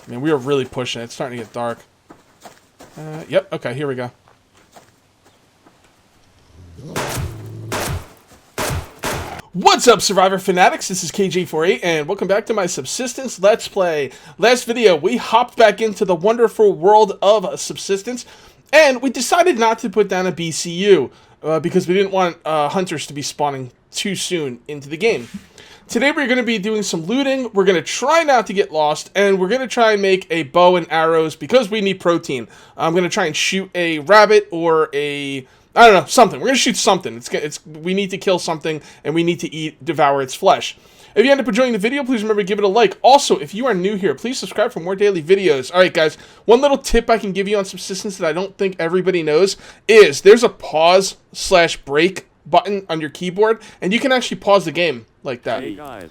I mean, we are really pushing it. It's starting to get dark. Yep, okay, here we go. What's up, Survivor Fanatics? This is KJ48, and welcome back to my Subsistence Let's Play. Last video, we hopped back into the wonderful world of Subsistence, and we decided not to put down a BCU, because we didn't want hunters to be spawning too soon into the game. Today we're going to be doing some looting, we're going to try not to get lost, and we're going to try and make a bow and arrows because we need protein. I'm going to try and shoot a rabbit or a... I don't know, something. We're going to shoot something. We need to kill something, and we need to devour its flesh. If you end up enjoying the video, please remember to give it a like. Also, if you are new here, please subscribe for more daily videos. Alright guys, one little tip I can give you on Subsistence that I don't think everybody knows is there's a pause/break button on your keyboard, and you can actually pause the game like that. Hey guys.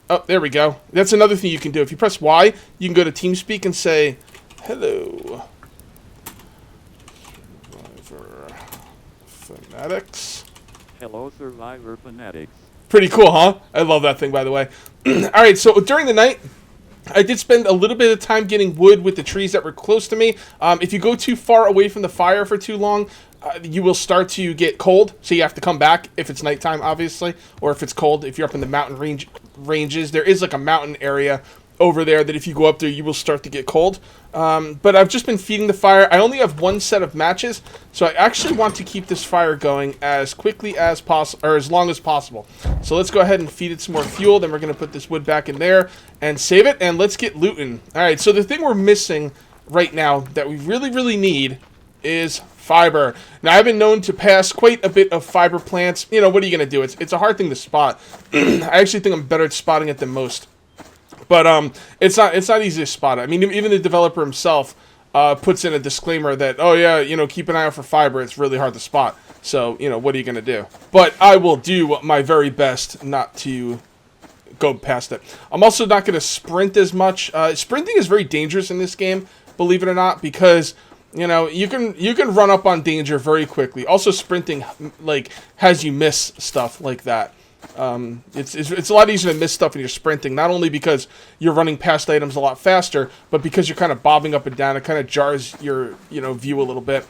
Oh, there we go. That's another thing you can do. If you press Y, you can go to TeamSpeak and say, hello. Fanatics. Hello, Survivor Fanatics. Pretty cool, huh? I love that thing, by the way. Alright, so during the night, I did spend a little bit of time getting wood with the trees that were close to me. If you go too far away from the fire for too long, you will start to get cold, so you have to come back if it's nighttime, obviously, or if it's cold. If you're up in the mountain ranges, there is like a mountain area over there that if you go up there, you will start to get cold. But I've just been feeding the fire. I only have one set of matches, so I actually want to keep this fire going as quickly as possible, or as long as possible. So let's go ahead and feed it some more fuel. Then we're going to put this wood back in there and save it, and let's get looting. All right, so the thing we're missing right now that we really, really need is fiber. Now, I've been known to pass quite a bit of fiber plants. You know, what are you going to do? It's a hard thing to spot. I actually think I'm better at spotting it than most. But it's not easy to spot it. I mean, even the developer himself puts in a disclaimer that, oh yeah, you know, keep an eye out for fiber. It's really hard to spot. So, you know, what are you going to do? But I will do my very best not to go past it. I'm also not going to sprint as much. Sprinting is very dangerous in this game, believe it or not, because... you know, you can run up on danger very quickly. Also, sprinting, like, has you miss stuff like that. It's a lot easier to miss stuff when you're sprinting, not only because you're running past items a lot faster, but because you're kind of bobbing up and down. It kind of jars your, you know, view a little bit.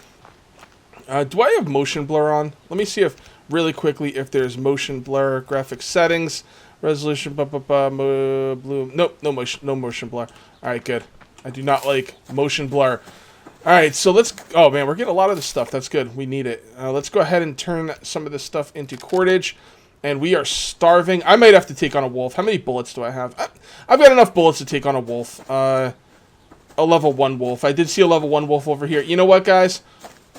Do I have motion blur on? Let me see if, really quickly, if there's motion blur, graphic settings, resolution, blue. Nope, no motion blur. All right, good. I do not like motion blur. Alright, so let's... oh, man, we're getting a lot of this stuff. That's good. We need it. Let's go ahead and turn some of this stuff into cordage. And we are starving. I might have to take on a wolf. How many bullets do I have? I've got enough bullets to take on a wolf. A level 1 wolf. I did see a level 1 wolf over here. You know what, guys?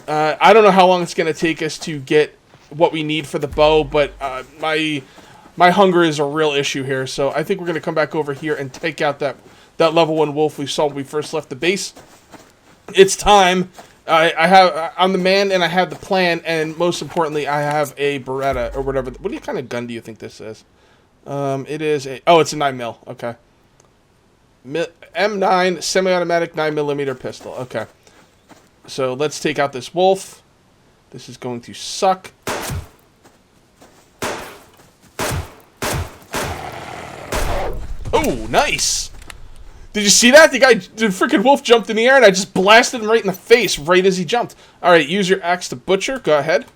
I don't know how long it's going to take us to get what we need for the bow, but my hunger is a real issue here. So I think we're going to come back over here and take out that level 1 wolf we saw when we first left the base. It's time. I'm the man, and I have the plan, and most importantly, I have a Beretta, or whatever. What kind of gun do you think this is? It is a... oh, it's a 9mm. Okay. M9 semi-automatic 9mm pistol. Okay. So, let's take out this wolf. This is going to suck. Oh, nice! Did you see that? The freaking wolf jumped in the air, and I just blasted him right in the face right as he jumped. All right, use your axe to butcher. Go ahead.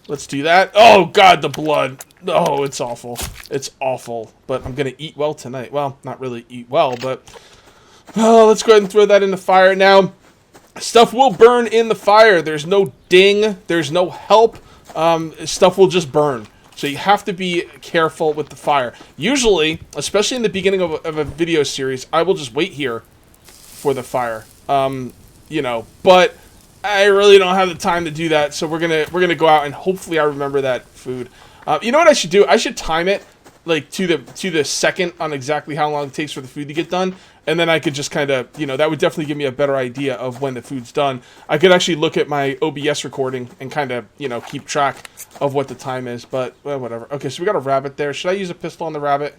Let's do that. Oh, God, the blood. Oh, it's awful. It's awful. But I'm going to eat well tonight. Well, not really eat well, but... oh, let's go ahead and throw that in the fire. Now, stuff will burn in the fire. There's no ding. There's no help. Stuff will just burn. So you have to be careful with the fire. Usually, especially in the beginning of a video series, I will just wait here for the fire. You know, but I really don't have the time to do that. So we're gonna go out and hopefully I remember that food. You know what I should do? I should time it like to the second on exactly how long it takes for the food to get done, and then I could just kind of, you know, that would definitely give me a better idea of when the food's done. I could actually look at my OBS recording and kind of, you know, keep track of what the time is, but well, whatever. Okay, so we got a rabbit there. Should I use a pistol on the rabbit?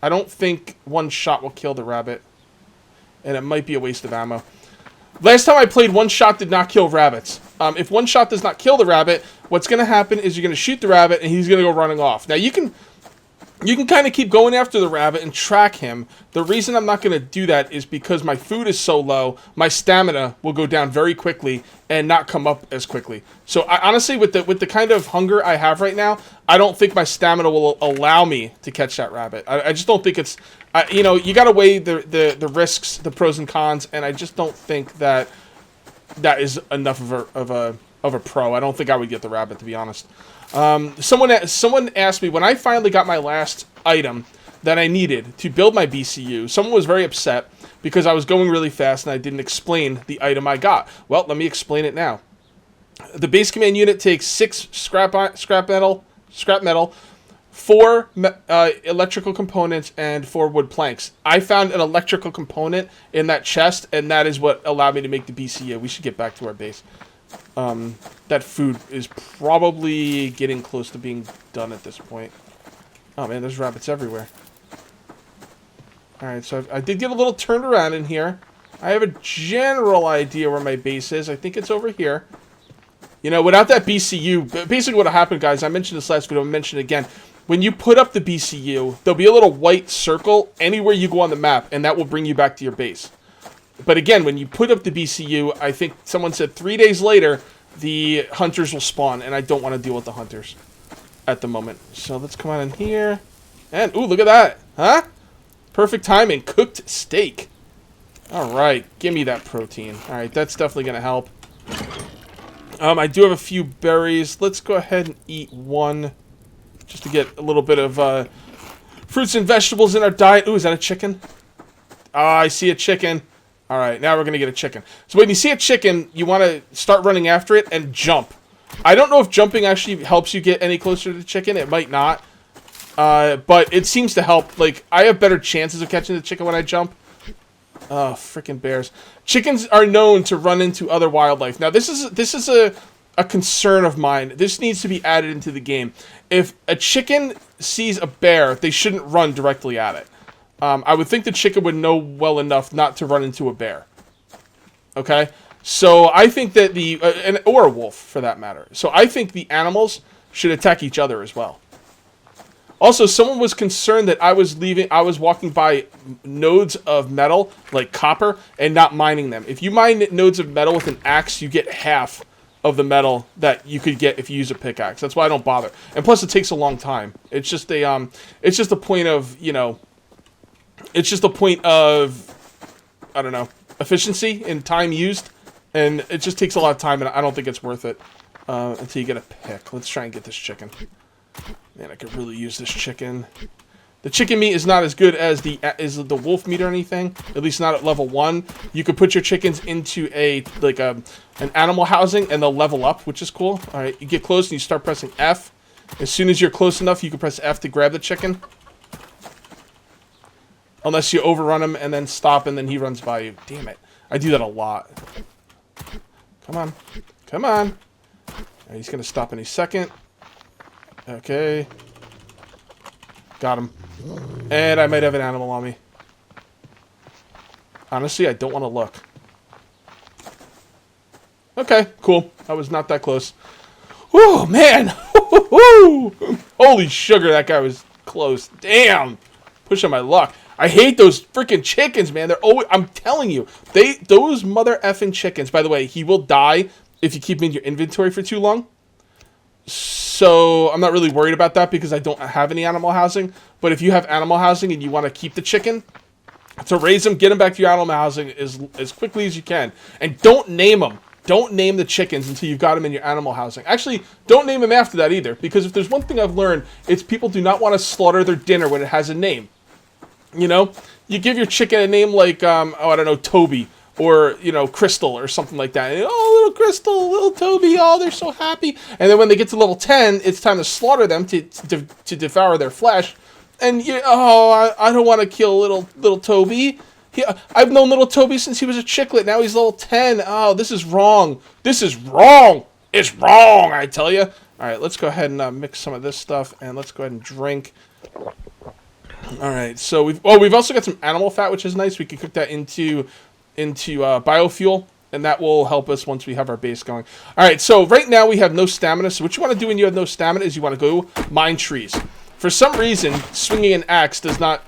I don't think one shot will kill the rabbit, and it might be a waste of ammo. Last time I played, one shot did not kill rabbits. If one shot does not kill the rabbit, what's going to happen is you're going to shoot the rabbit, and he's going to go running off. Now, you can... you can kind of keep going after the rabbit and track him. The reason I'm not going to do that is because my food is so low, my stamina will go down very quickly and not come up as quickly. So I, honestly, with the kind of hunger I have right now, I don't think my stamina will allow me to catch that rabbit. I just don't think it's, you know, you got to weigh the risks, the pros and cons, and I just don't think that is enough of a pro. I don't think I would get the rabbit, to be honest. Someone asked me when I finally got my last item that I needed to build my BCU. Someone was very upset because I was going really fast and I didn't explain the item I got. Well, let me explain it now. The base command unit takes 6 scrap metal, 4 electrical components, and 4 wood planks. I found an electrical component in that chest, and that is what allowed me to make the BCU. We should get back to our base. That food is probably getting close to being done at this point. Oh man, there's rabbits everywhere. Alright, so I did get a little turned around in here. I have a general idea where my base is. I think it's over here. You know, without that BCU, basically what happened, guys, I mentioned this last video, I'll mention it again. When you put up the BCU, there'll be a little white circle anywhere you go on the map, and that will bring you back to your base. But again, when you put up the BCU, I think someone said 3 days later, the hunters will spawn, and I don't want to deal with the hunters at the moment. So let's come on in here. And, ooh, look at that. Huh? Perfect timing. Cooked steak. All right. Give me that protein. All right. That's definitely going to help. I do have a few berries. Let's go ahead and eat one just to get a little bit of fruits and vegetables in our diet. Ooh, is that a chicken? Ah, I see a chicken. All right, now we're going to get a chicken. So when you see a chicken, you want to start running after it and jump. I don't know if jumping actually helps you get any closer to the chicken. It might not. But it seems to help. Like, I have better chances of catching the chicken when I jump. Oh, freaking bears. Chickens are known to run into other wildlife. Now, this is a concern of mine. This needs to be added into the game. If a chicken sees a bear, they shouldn't run directly at it. I would think the chicken would know well enough not to run into a bear. Okay? So I think that or a wolf, for that matter. So I think the animals should attack each other as well. Also, someone was concerned that I was walking by nodes of metal, like copper, and not mining them. If you mine nodes of metal with an axe, you get half of the metal that you could get if you use a pickaxe. That's why I don't bother. And plus, it takes a long time. It's just a point of, you know, it's just a point of, I don't know, efficiency and time used. And it just takes a lot of time, and I don't think it's worth it until you get a pick. Let's try and get this chicken. Man, I could really use this chicken. The chicken meat is not as good as the wolf meat or anything. At least not at level 1. You could put your chickens into an animal housing, and they'll level up, which is cool. All right, you get close, and you start pressing F. As soon as you're close enough, you can press F to grab the chicken. Unless you overrun him and then stop and then he runs by you. Damn it. I do that a lot. Come on. Come on. Right, he's going to stop any second. Okay. Got him. And I might have an animal on me. Honestly, I don't want to look. Okay, cool. I was not that close. Whoa, man. Holy sugar, that guy was close. Damn. Pushing my luck. I hate those freaking chickens, man. They're always, I'm telling you, those mother effing chickens. By the way, he will die if you keep him in your inventory for too long. So I'm not really worried about that because I don't have any animal housing. But if you have animal housing and you want to keep the chicken, to raise them, get them back to your animal housing as quickly as you can. And don't name them. Don't name the chickens until you've got them in your animal housing. Actually, don't name them after that either. Because if there's one thing I've learned, it's people do not want to slaughter their dinner when it has a name. You know, you give your chicken a name like, I don't know, Toby, or, you know, Crystal, or something like that. And, oh, little Crystal, little Toby, oh, they're so happy. And then when they get to level 10, it's time to slaughter them to devour their flesh. And, I don't want to kill little Toby. I've known little Toby since he was a chicklet. Now he's level 10. Oh, this is wrong. This is wrong. It's wrong, I tell you. All right, let's go ahead and mix some of this stuff, and let's go ahead and drink. All right, so we've also got some animal fat, which is nice. We can cook that into biofuel, and that will help us once we have our base going. All right, so right now we have no stamina. So what you want to do when you have no stamina is you want to go mine trees. For some reason, swinging an axe does not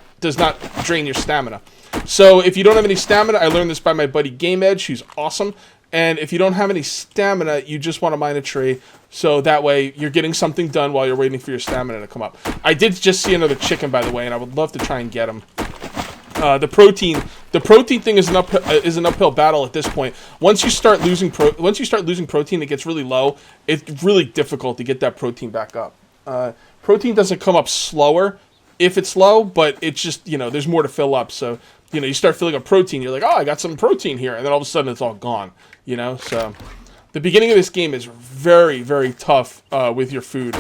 drain your stamina. So if you don't have any stamina, I learned this by my buddy Game Edge, who's awesome. And if you don't have any stamina, you just want to mine a tree. So that way, you're getting something done while you're waiting for your stamina to come up. I did just see another chicken, by the way, and I would love to try and get him. The protein thing is an uphill battle at this point. Once you start losing protein, it gets really low. It's really difficult to get that protein back up. Protein doesn't come up slower if it's low, but it's just, there's more to fill up. So, you start filling up protein. You're like, oh, I got some protein here. And then all of a sudden it's all gone, So the beginning of this game is very, very tough with your food.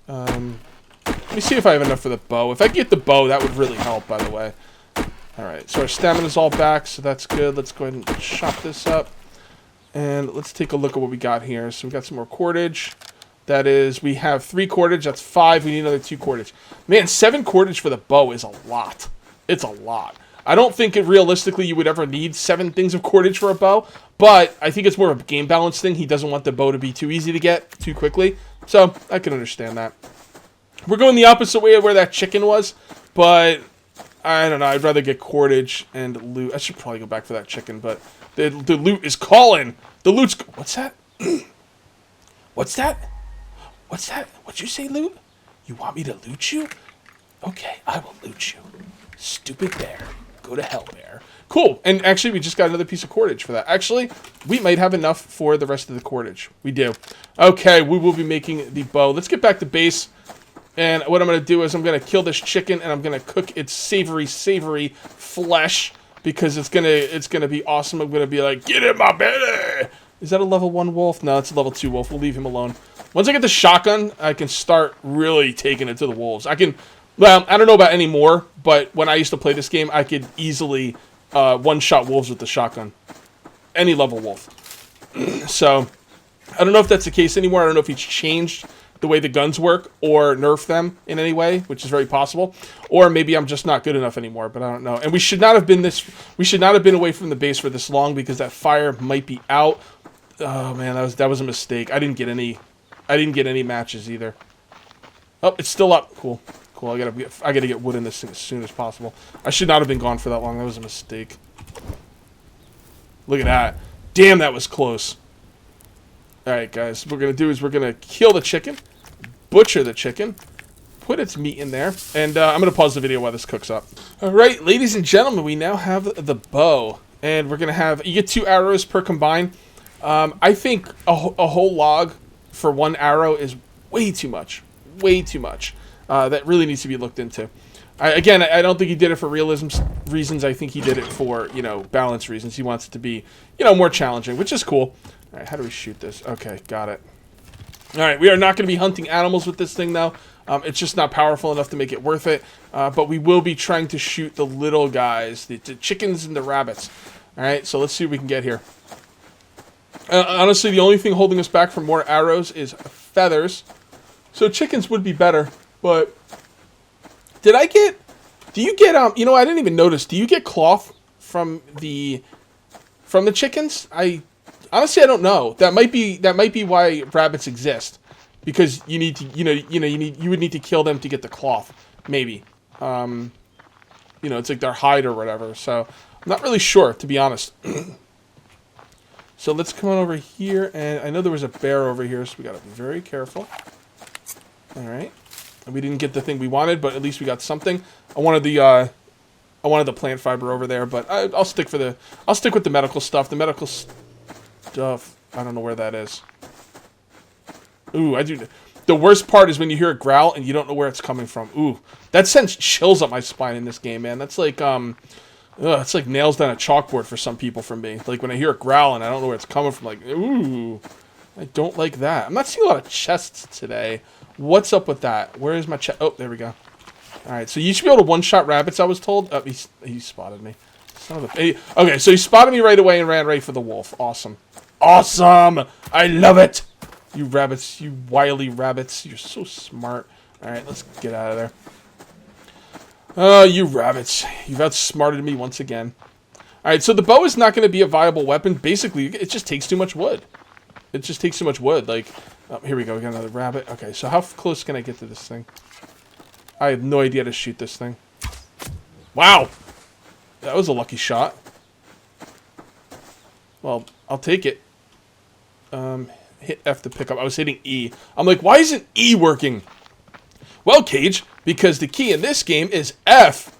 Let me see if I have enough for the bow. If I get the bow, that would really help, by the way. All right, so our stamina's all back, so that's good. Let's go ahead and chop this up. And let's take a look at what we got here. So we got some more cordage. That is, we have 3 cordage. That's 5. We need another 2 cordage. Man, 7 cordage for the bow is a lot. It's a lot. I don't think realistically you would ever need 7 things of cordage for a bow, but I think it's more of a game balance thing. He doesn't want the bow to be too easy to get too quickly, so I can understand that. We're going the opposite way of where that chicken was, but I don't know. I'd rather get cordage and loot. I should probably go back for that chicken, but the loot is calling. The loot's... What's that? What's that? What's that? What'd you say, loot? You want me to loot you? Okay, I will loot you. Stupid bear. Go to hell, bear. Cool. And actually, we just got another piece of cordage for that. Actually, we might have enough for the rest of the cordage. We do. Okay, we will be making the bow. Let's get back to base. And what I'm going to do is I'm going to kill this chicken, and I'm going to cook its savory, savory flesh, because it's gonna be awesome. I'm going to be like, get in my belly! Is that a level 1 wolf? No, it's a level 2 wolf. We'll leave him alone. Once I get the shotgun, I can start really taking it to the wolves. Well, I don't know about anymore, but when I used to play this game, I could easily one-shot wolves with the shotgun. Any level wolf. So, I don't know if that's the case anymore. I don't know if he's changed the way the guns work or nerfed them in any way, which is very possible. Or maybe I'm just not good enough anymore, but I don't know. And we should not have been away from the base for this long because that fire might be out. Oh man, that was a mistake. I didn't get any matches either. Oh, it's still up. Cool. I gotta get wood in this thing as soon as possible. I should not have been gone for that long. That was a mistake. Look at that. Damn, that was close. Alright, guys. What we're gonna do is we're gonna kill the chicken, butcher the chicken, put its meat in there, and I'm gonna pause the video while this cooks up. Alright, ladies and gentlemen, we now have the bow. And we're gonna have, you get 2 arrows per combine. I think a whole log for 1 arrow is way too much. Way too much. That really needs to be looked into. I don't think he did it for realism reasons. I think he did it for, balance reasons. He wants it to be, more challenging, which is cool. All right, how do we shoot this? Okay, got it. All right, we are not going to be hunting animals with this thing, though. It's just not powerful enough to make it worth it. But we will be trying to shoot the little guys, the chickens and the rabbits. All right, so let's see what we can get here. Honestly, the only thing holding us back from more arrows is feathers. So chickens would be better. But do you get I didn't even notice. Do you get cloth from the chickens? Honestly I don't know. That might be why rabbits exist, because you need to you would need to kill them to get the cloth, maybe. It's like their hide or whatever. So I'm not really sure, to be honest. So let's come on over here, and I know there was a bear over here, so we gotta be very careful. All right. We didn't get the thing we wanted, but at least we got something. I wanted the plant fiber over there, but I'll stick with the medical stuff. The medical stuff, I don't know where that is. Ooh, I do. The worst part is when you hear a growl and you don't know where it's coming from. Ooh, that sends chills up my spine in this game, man. That's like it's like nails down a chalkboard for some people. For me, like when I hear a growl and I don't know where it's coming from, like ooh, I don't like that. I'm not seeing a lot of chests today. What's up with that? Where is my chest? Oh, there we go. All right, so you should be able to one-shot rabbits, I was told. Oh, he spotted me. Okay, so he spotted me right away and ran right for the wolf. Awesome. Awesome! I love it! You rabbits, you wily rabbits. You're so smart. All right, let's get out of there. Oh, you rabbits. You've outsmarted me once again. All right, so the bow is not going to be a viable weapon. Basically, it just takes too much wood. It just takes too much wood. Like, oh, here we go. We got another rabbit. Okay, so how close can I get to this thing? I have no idea how to shoot this thing. Wow! That was a lucky shot. Well, I'll take it. Hit F to pick up. I was hitting E. I'm like, why isn't E working? Well, Cage, because the key in this game is F.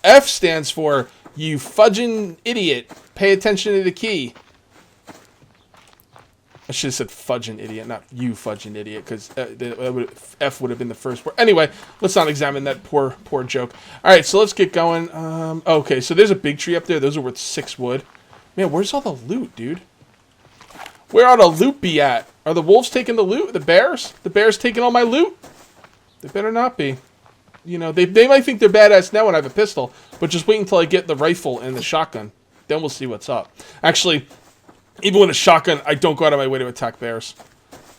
F stands for, you fudging idiot. Pay attention to the key. I should have said fudging idiot, not you fudging idiot, because F would have been the first word. Anyway, let's not examine that poor joke. All right, so let's get going. Okay, so there's a big tree up there. Those are worth 6 wood. Man, where's all the loot, dude? Where ought the loot be at? Are the wolves taking the loot? The bears? The bears taking all my loot? They better not be. You know, they might think they're badass now when I have a pistol, but just wait until I get the rifle and the shotgun. Then we'll see what's up. Actually, even with a shotgun, I don't go out of my way to attack bears.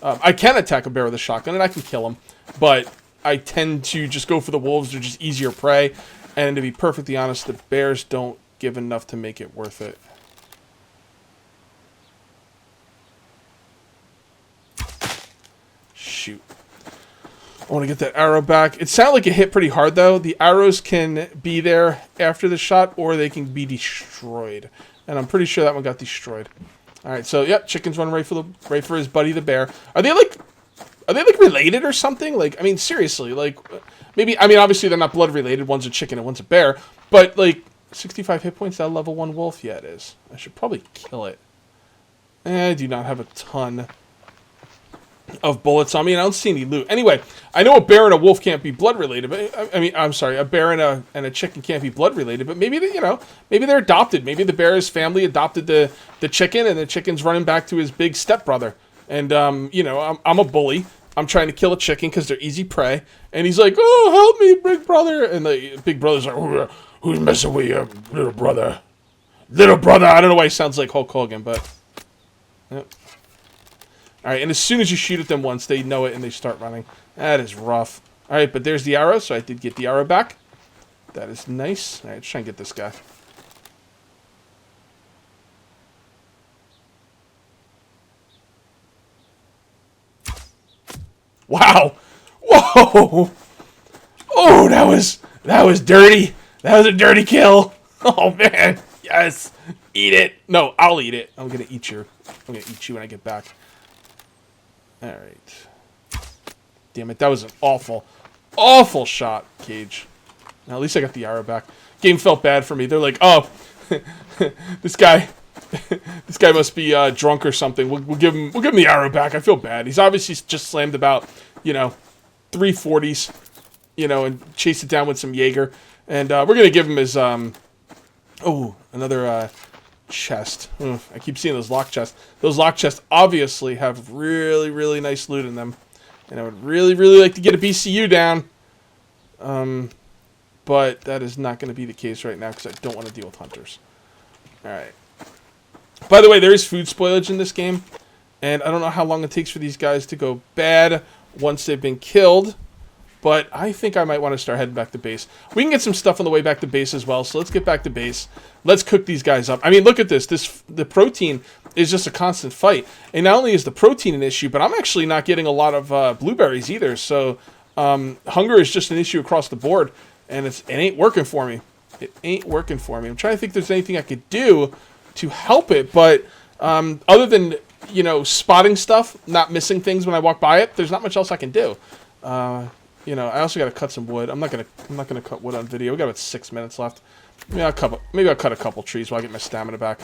I can attack a bear with a shotgun, and I can kill him, but I tend to just go for the wolves. They're just easier prey, and to be perfectly honest, the bears don't give enough to make it worth it. Shoot. I want to get that arrow back. It sounded like it hit pretty hard, though. The arrows can be there after the shot, or they can be destroyed. And I'm pretty sure that one got destroyed. All right, so, yep, chicken's running right for his buddy, the bear. Are they, like, related or something? Like, I mean, seriously, like, maybe, I mean, obviously they're not blood related. One's a chicken and one's a bear. But, like, 65 hit points, that level 1 wolf? Yeah, it is. I should probably kill it. I do not have a ton of bullets on me, and I don't see any loot. Anyway, I know a bear and a wolf can't be blood related, but I mean, I'm sorry, a bear and a chicken can't be blood related, but maybe they, maybe they're adopted. Maybe the bear's family adopted the chicken, and the chicken's running back to his big stepbrother. And I'm a bully. I'm trying to kill a chicken because they're easy prey, and he's like, "Oh, help me, big brother!" And the big brother's like, "Who's messing with your little brother?" Little brother. I don't know why he sounds like Hulk Hogan, but. Yep. Alright, and as soon as you shoot at them once, they know it and they start running. That is rough. Alright, but there's the arrow, so I did get the arrow back. That is nice. Alright, let's try and get this guy. Wow! Whoa! Oh, that was dirty. That was a dirty kill. Oh, man. Yes. Eat it. No, I'll eat it. I'm gonna eat you when I get back. Alright. Damn it, that was an awful shot, Cage. Now, at least I got the arrow back. Game felt bad for me. They're like, oh, this guy must be drunk or something. We'll give him the arrow back. I feel bad. He's obviously just slammed about, 340s, and chased it down with some Jaeger. And we're gonna give him his another chest. I keep seeing those lock chests. Those lock chests obviously have really, really nice loot in them. And I would really, really like to get a BCU down. But that is not going to be the case right now because I don't want to deal with hunters. Alright. By the way, there is food spoilage in this game. And I don't know how long it takes for these guys to go bad once they've been killed. But I think I might want to start heading back to base. We can get some stuff on the way back to base as well. So let's get back to base. Let's cook these guys up. I mean, look at this. The protein is just a constant fight. And not only is the protein an issue, but I'm actually not getting a lot of blueberries either. So hunger is just an issue across the board. And it ain't working for me. It ain't working for me. I'm trying to think if there's anything I could do to help it. But other than, spotting stuff, not missing things when I walk by it, there's not much else I can do. I also got to cut some wood. I'm not gonna cut wood on video. We got about 6 minutes left. Maybe I'll cut a couple trees while I get my stamina back.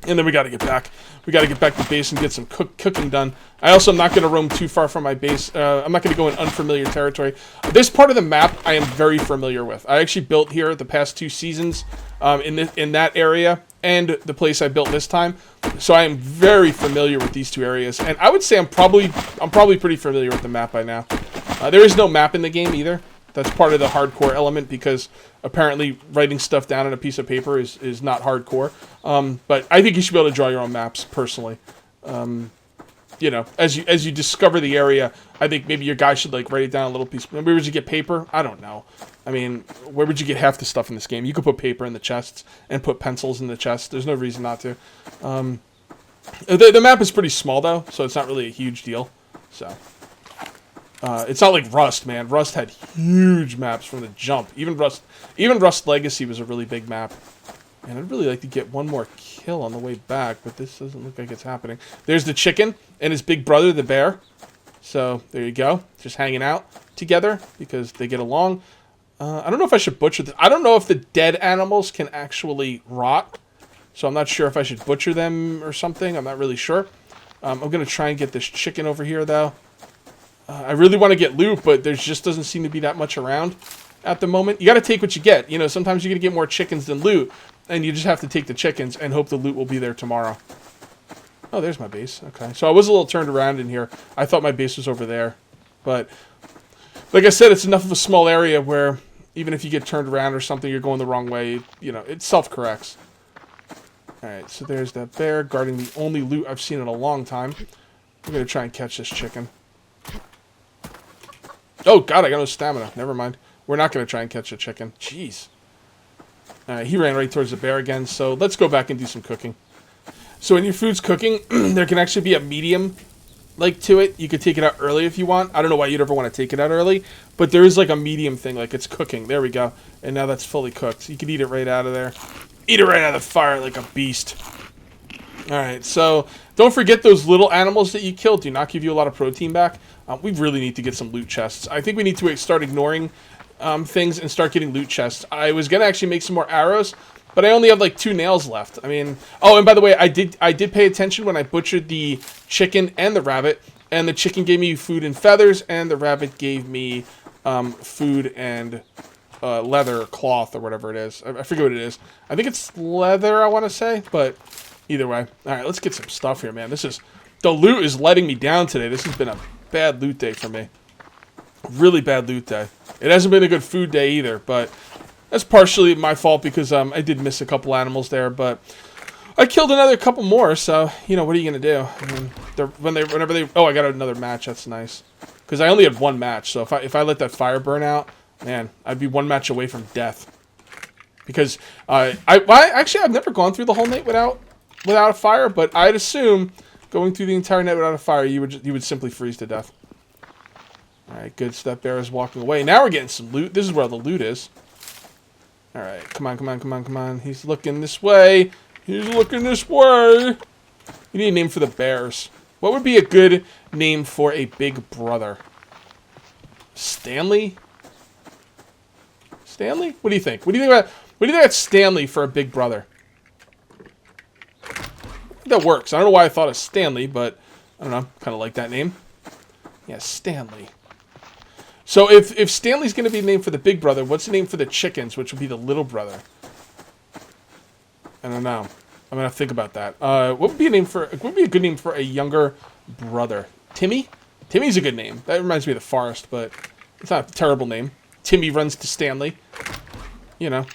And then we got to get back. We got to get back to base and get some cooking done. I also am not going to roam too far from my base. I'm not going to go in unfamiliar territory. This part of the map I am very familiar with. I actually built here the past 2 seasons in that area and the place I built this time. So I am very familiar with these 2 areas. And I would say I'm probably pretty familiar with the map by now. There is no map in the game either. That's part of the hardcore element because apparently writing stuff down on a piece of paper is not hardcore. But I think you should be able to draw your own maps personally. As you discover the area, I think maybe your guy should write it down on a little piece. Where would you get paper? I don't know. I mean, where would you get half the stuff in this game? You could put paper in the chests and put pencils in the chests. There's no reason not to. The map is pretty small though, so it's not really a huge deal. So. It's not like Rust, man. Rust had huge maps from the jump. Even Rust Legacy was a really big map. And I'd really like to get one more kill on the way back, but this doesn't look like it's happening. There's the chicken and his big brother, the bear. So there you go, just hanging out together because they get along. I don't know if I should butcher them. I don't know if the dead animals can actually rot. So I'm not sure if I should butcher them or something. I'm not really sure. I'm going to try and get this chicken over here, though. I really want to get loot, but there just doesn't seem to be that much around at the moment. You got to take what you get. You know, sometimes you're going to get more chickens than loot, and you just have to take the chickens and hope the loot will be there tomorrow. Oh, there's my base. Okay, so I was a little turned around in here. I thought my base was over there. But, like I said, it's enough of a small area where even if you get turned around or something, you're going the wrong way, you know, it self-corrects. Alright, so there's that bear guarding the only loot I've seen in a long time. I'm going to try and catch this chicken. Oh, God, I got no stamina. Never mind. We're not going to try and catch a chicken. Jeez. Alright, he ran right towards the bear again, so let's go back and do some cooking. So when your food's cooking, there can actually be a medium, like, to it. You could take it out early if you want. I don't know why you'd ever want to take it out early, but there is, like, a medium thing, like it's cooking. There we go. And now that's fully cooked. So you can eat it right out of there. Eat it right out of the fire like a beast. Alright, so don't forget those little animals that you killed do not give you a lot of protein back. We really need to get some loot chests. I think we need to start ignoring things and start getting loot chests. I was going to actually make some more arrows, but I only have like 2 nails left. I mean, oh, and by the way, I did pay attention when I butchered the chicken and the rabbit, and the chicken gave me food and feathers, and the rabbit gave me food and leather or cloth or whatever it is. I forget what it is. I think it's leather, I want to say, but either way. All right, let's get some stuff here, man. The loot is letting me down today. This has been a bad loot day for me. Really bad loot day. It hasn't been a good food day either, but that's partially my fault because I did miss a couple animals there, but I killed another couple more, so, you know, what are you going to do? I mean, whenever they... Oh, I got another match. That's nice. Because I only had 1 match, so if I let that fire burn out, man, I'd be 1 match away from death. Because actually, I've never gone through the whole night without a fire, but I'd assume going through the entire night without a fire, you would simply freeze to death. Alright, good. So that bear is walking away. Now we're getting some loot. This is where the loot is. Alright, come on, come on, come on, come on. He's looking this way. He's looking this way. You need a name for the bears. What would be a good name for a big brother? Stanley? Stanley? What do you think? What do you think about Stanley for a big brother? That works. I don't know why I thought of Stanley, but I don't know. Kind of like that name. Yeah, Stanley. So if Stanley's going to be the name for the big brother, what's the name for the chickens, which would be the little brother? I don't know. I'm going to think about that. What would be a good name for a younger brother? Timmy? Timmy's a good name. That reminds me of the forest, but it's not a terrible name. Timmy runs to Stanley. You know.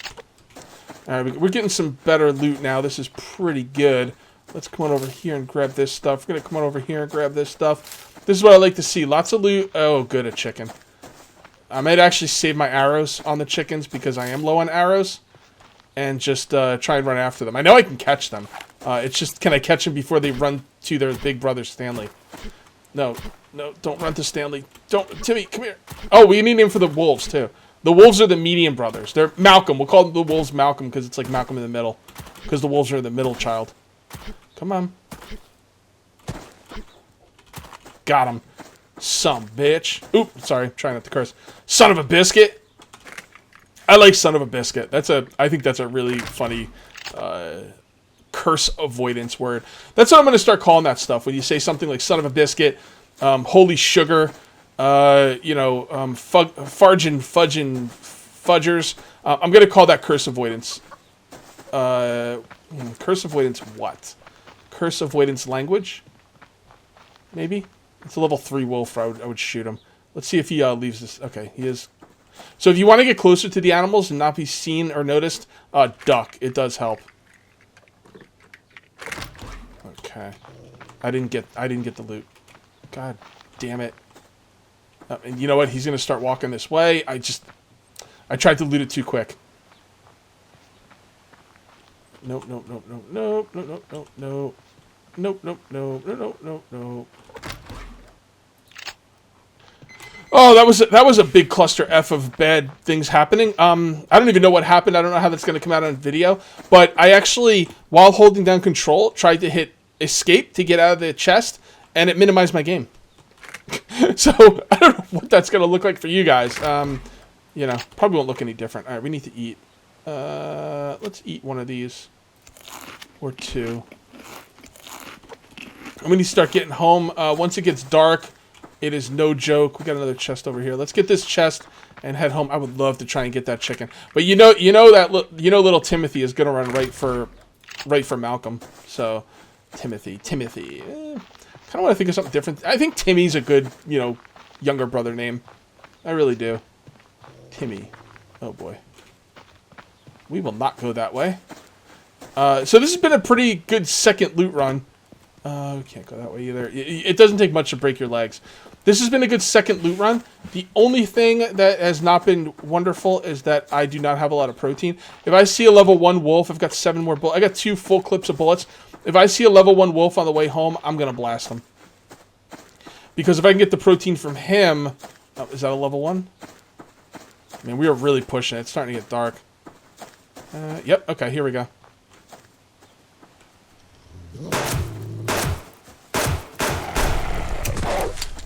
Alright, we're getting some better loot now. This is pretty good. Let's come on over here and grab this stuff. We're going to come on over here and grab this stuff. This is what I like to see. Lots of loot. Oh, good, a chicken. I might actually save my arrows on the chickens because I am low on arrows. And just try and run after them. I know I can catch them. It's just, can I catch them before they run to their big brother, Stanley? No, don't run to Stanley. Timmy, come here. Oh, we need a name for the wolves, too. The wolves are the medium brothers. They're Malcolm. We'll call the wolves Malcolm because it's like Malcolm in the middle. Because the wolves are the middle child. Come on. Got him. Some bitch. Oop, sorry. Trying not to curse. Son of a biscuit. I like son of a biscuit. I think that's a really funny curse avoidance word. That's what I'm going to start calling that stuff. When you say something like son of a biscuit, holy sugar, fargin, fudgers. I'm going to call that curse avoidance. Curse avoidance what? Curse avoidance language? Maybe? It's a level 3 wolf. I would shoot him. Let's see if he leaves this. Okay, he is. So if you want to get closer to the animals and not be seen or noticed, duck. It does help. Okay. I didn't get the loot. God damn it. And you know what? He's going to start walking this way. I tried to loot it too quick. Nope. Oh, that was a big cluster F of bad things happening. I don't even know what happened. I don't know how that's going to come out on video. But I actually, while holding down control, tried to hit escape to get out of the chest, and it minimized my game. So I don't know what that's going to look like for you guys. You know, probably won't look any different. All right, we need to eat. Let's eat one of these. Or two. And we need to start getting home. Once it gets dark, it is no joke. We got another chest over here. Let's get this chest and head home. I would love to try and get that chicken. But you know little Timothy is gonna run right for Malcolm. So Timothy. Kind of want to think of something different. I think Timmy's a good, younger brother name. I really do. Timmy. Oh boy. We will not go that way. So this has been a pretty good second loot run. We can't go that way either. It doesn't take much to break your legs. This has been a good second loot run. The only thing that has not been wonderful is that I do not have a lot of protein. If I see a level 1 wolf, I've got 7 more bullets. I got 2 full clips of bullets. If I see a level 1 wolf on the way home, I'm going to blast him. Because if I can get the protein from him... Oh, is that a level 1? I mean, we are really pushing it. It's starting to get dark. Yep, okay, here we go.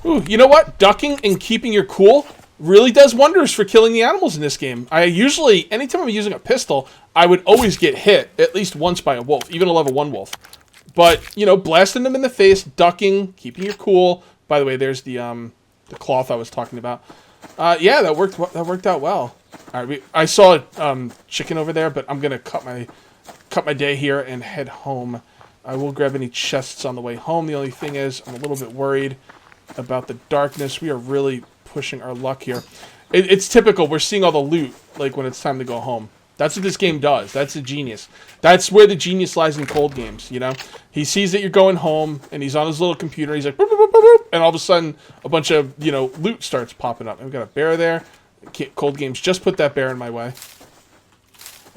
Ooh, you know what? Ducking and keeping your cool really does wonders for killing the animals in this game. I usually, anytime I'm using a pistol, I would always get hit at least once by a wolf, even a level 1 wolf. But, blasting them in the face, ducking, keeping your cool. By the way, there's the cloth I was talking about. Yeah, that worked out well. All right, I saw a chicken over there, but I'm gonna cut my day here and head home. I will grab any chests on the way home. The only thing is, I'm a little bit worried about the darkness. We are really pushing our luck here. It's typical. We're seeing all the loot like when it's time to go home. That's what this game does. That's a genius. That's where the genius lies in cold games. He sees that you're going home, and he's on his little computer. He's like, boop, boop, boop, boop, boop, and all of a sudden, a bunch of loot starts popping up. And we got a bear there. Cold Games just put that bear in my way.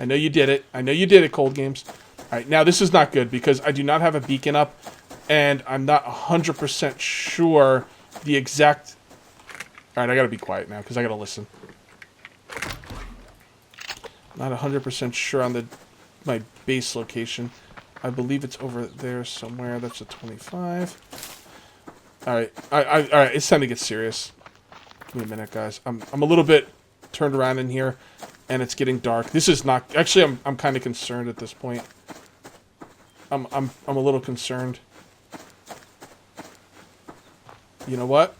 I know you did it. I know you did it, Cold Games. All right, now this is not good because I do not have a beacon up, and I'm not 100% sure the exact... All right, I gotta be quiet now because I gotta listen. Not 100% sure on my base location. I believe it's over there somewhere. That's a 25. All right, all right. It's time to get serious. Give me a minute, guys. I'm a little bit turned around in here, and it's getting dark. This is not... Actually, I'm kind of concerned at this point. I'm a little concerned. You know what?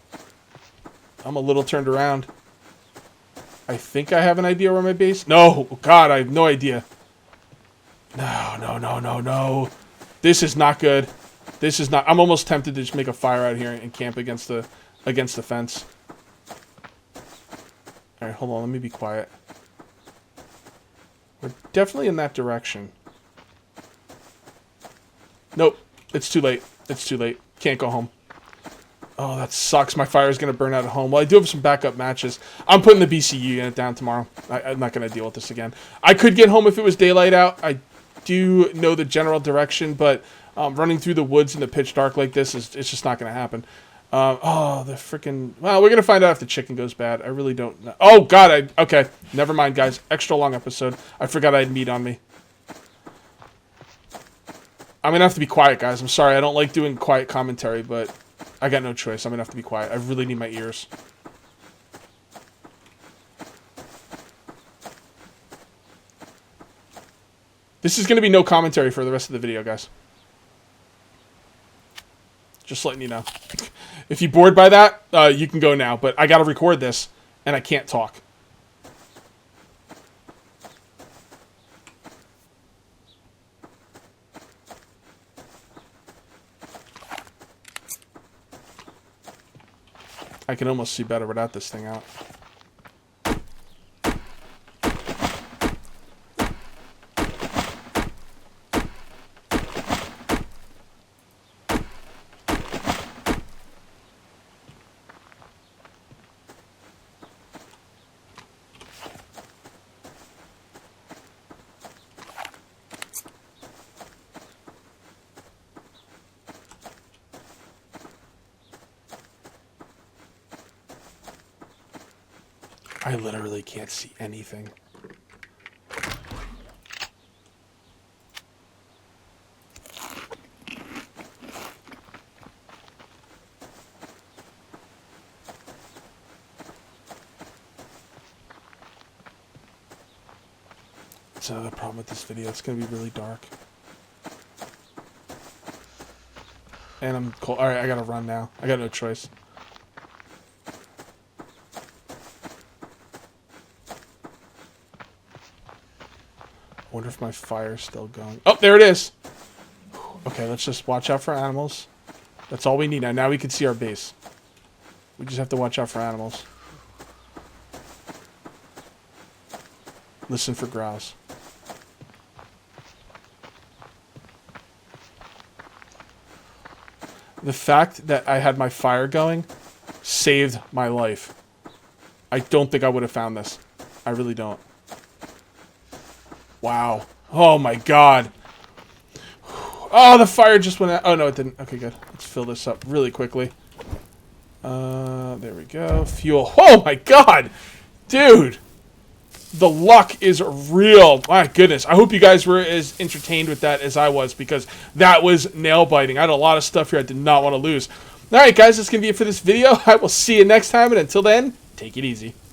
I'm a little turned around. I think I have an idea where my base... No! God, I have no idea. No. This is not good. This is not... I'm almost tempted to just make a fire out here and camp against the fence. Alright, hold on. Let me be quiet. We're definitely in that direction. Nope. It's too late. It's too late. Can't go home. Oh, that sucks. My fire is going to burn out at home. Well, I do have some backup matches. I'm putting the BCU unit down tomorrow. I'm not going to deal with this again. I could get home if it was daylight out. I do know the general direction, but running through the woods in the pitch dark like this, it's just not going to happen. Oh, the freaking... Well, we're going to find out if the chicken goes bad. I really don't know. Oh, God. Okay. Never mind, guys. Extra long episode. I forgot I had meat on me. I'm going to have to be quiet, guys. I'm sorry. I don't like doing quiet commentary, but I got no choice. I'm going to have to be quiet. I really need my ears. This is going to be no commentary for the rest of the video, guys. Just letting you know. If you're bored by that, you can go now. But I got to record this, and I can't talk. I can almost see better without this thing out. I literally can't see anything. That's another problem with this video. It's going to be really dark. And I'm cold. Alright, I gotta run now. I got no choice. I wonder if my fire's still going. Oh, there it is! Okay, let's just watch out for animals. That's all we need now. Now we can see our base. We just have to watch out for animals. Listen for growls. The fact that I had my fire going saved my life. I don't think I would have found this. I really don't. Wow. Oh my god. Oh, the fire just went out. Oh, no, it didn't. Okay, good. Let's fill this up really quickly. There we go. Fuel. Oh my god. Dude. The luck is real. My goodness. I hope you guys were as entertained with that as I was, because that was nail biting. I had a lot of stuff here I did not want to lose. Alright guys, that's going to be it for this video. I will see you next time, and until then, take it easy.